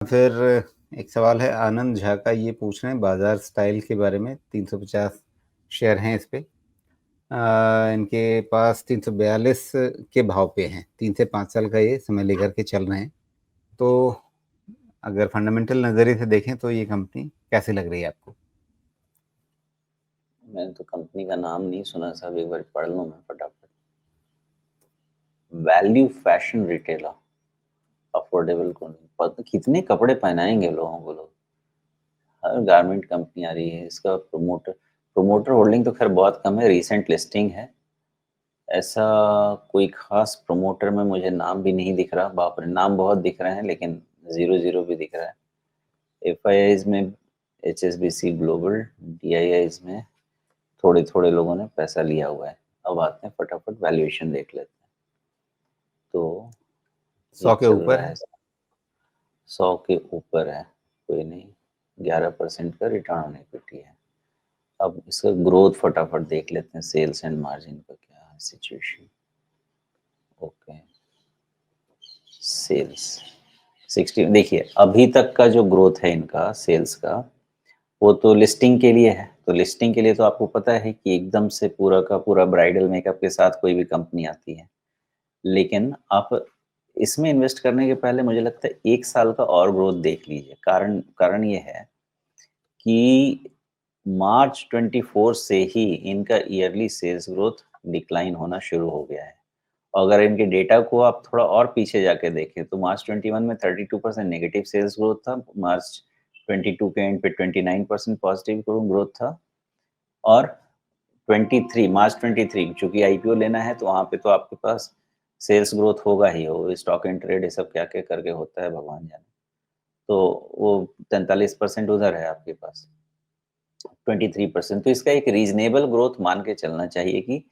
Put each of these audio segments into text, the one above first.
फिर एक सवाल है आनंद झा का, ये पूछ रहे हैं बाजार स्टाइल के बारे में। 350 शेयर हैं इस पे। इनके पास 342 के भाव पे हैं। 3 से 5 साल का ये समय लेकर के चल रहे हैं। तो अगर फंडामेंटल नज़रिए से देखें तो ये कंपनी कैसी लग रही है आपको? मैंने तो कंपनी का नाम नहीं सुना साहब, एक बार पढ़ लूँ मैं फटाफट। वैल्यू फैशन रिटेलर, अफोर्डेबल कौन, पता कितने कपड़े पहनाएंगे लोगों को लोग। हर गारमेंट कंपनी आ रही है। इसका प्रोमोटर होल्डिंग तो खैर बहुत कम है, रिसेंट लिस्टिंग है। ऐसा कोई खास प्रोमोटर में मुझे नाम भी नहीं दिख रहा। बाप रे, नाम बहुत दिख रहे हैं लेकिन 0 भी दिख रहा है। एफआईआईज में HSBC ग्लोबल, DIIs में थोड़े थोड़े लोगों ने पैसा लिया हुआ है। अब आते हैं फटाफट वैल्यूएशन देख लेते हैं। तो 100 ये के चल ऊपर रहा है। है, 100 के ऊपर है। कोई नहीं, 11% का रिटर्न ऑन इक्विटी है। अब इसका ग्रोथ फटाफट देख लेते हैं, सेल्स एंड मार्जिन का क्या है सिचुएशन। ओके, सेल्स 60, देखिए अभी तक का जो ग्रोथ है इनका सेल्स का, वो तो लिस्टिंग के लिए है। तो लिस्टिंग के लिए तो आपको पता है कि एकदम से पूरा का पूरा ब्राइडल मेकअप के साथ कोई भी कंपनी आती है। लेकिन आप इसमें इन्वेस्ट करने के पहले मुझे लगता है 1 साल का और ग्रोथ देख लीजिए। कारण कारण ये है कि मार्च 24 से ही इनका ईयरली सेल्स ग्रोथ डिक्लाइन होना शुरू हो गया है। अगर इनके डेटा को आप थोड़ा और पीछे जाके देखें तो मार्च 21 में 32% नेगेटिव सेल्स ग्रोथ था, मार्च 22 के एंड पे 29% पॉजिटिव ग्रोथ था, और 23 मार्च 23 चूंकि आईपीओ लेना है तो वहाँ पे तो आपके पास सेल्स ग्रोथ होगा ही, हो स्टॉक एंड ट्रेड ये सब क्या क्या करके होता है भगवान जाने। तो वो 43% उधर है आपके पास, 23%। तो इसका एक रीजनेबल ग्रोथ मान के चलना चाहिए कि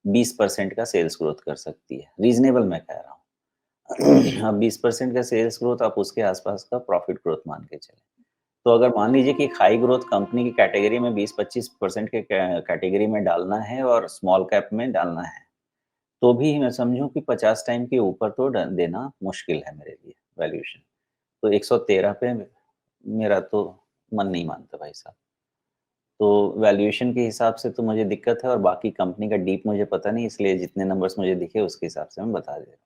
20% का सेल्स ग्रोथ कर सकती है। रीजनेबल मैं कह रहा हूँ। अब 20% का सेल्स ग्रोथ, आप उसके आसपास का प्रॉफिट ग्रोथ मान के चले। तो अगर मान लीजिए कि हाई ग्रोथ कंपनी की कैटेगरी में 20-25% के कैटेगरी में डालना है और स्मॉल कैप में डालना है, तो भी मैं समझूं कि 50 टाइम के ऊपर तो देना मुश्किल है मेरे लिए वैल्यूएशन। तो 113 पे मेरा तो मन नहीं मानता भाई साहब। तो वैल्यूएशन के हिसाब से तो मुझे दिक्कत है, और बाकी कंपनी का डीप मुझे पता नहीं, इसलिए जितने नंबर्स मुझे दिखे उसके हिसाब से मैं बता दे रहा हूँ।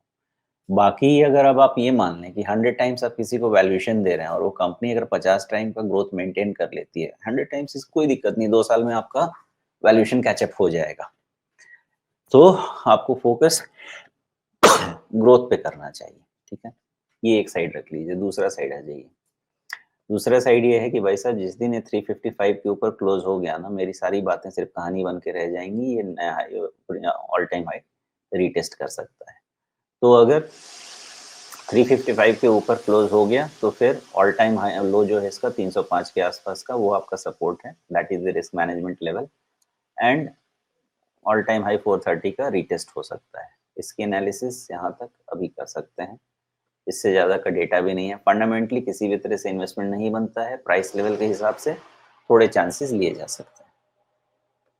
बाकी अगर अब आप ये मान लें कि 100 टाइम्स आप किसी को वैल्यूएशन दे रहे हैं और वो कंपनी अगर 50 टाइम का ग्रोथ मेंटेन कर लेती है, 100 टाइम्स, इसकी कोई दिक्कत नहीं, 2 साल में आपका वैल्यूएशन कैचअप हो जाएगा। तो आपको फोकस ग्रोथ पे करना चाहिए, ठीक है? ये एक साइड रख लीजिए। दूसरा साइड आ जाइए। दूसरा साइड ये है कि भाई साहब जिस दिन ये 355 के ऊपर क्लोज हो गया ना, मेरी सारी बातें सिर्फ कहानी बन के रह जाएंगी। ये नया high, all time high retest कर सकता है। तो अगर 355 के ऊपर क्लोज हो गया तो फिर ऑल टाइम हाई लो जो है इसका 305 के आसपास का, वो आपका सपोर्ट है, that is the risk management level. And all time high 430 का रीटेस्ट हो सकता है। इसकी एनालिसिस यहाँ तक अभी कर सकते हैं, इससे ज़्यादा का डेटा भी नहीं है। फंडामेंटली किसी भी तरह से इन्वेस्टमेंट नहीं बनता है, प्राइस लेवल के हिसाब से थोड़े चांसेस लिए जा सकते हैं।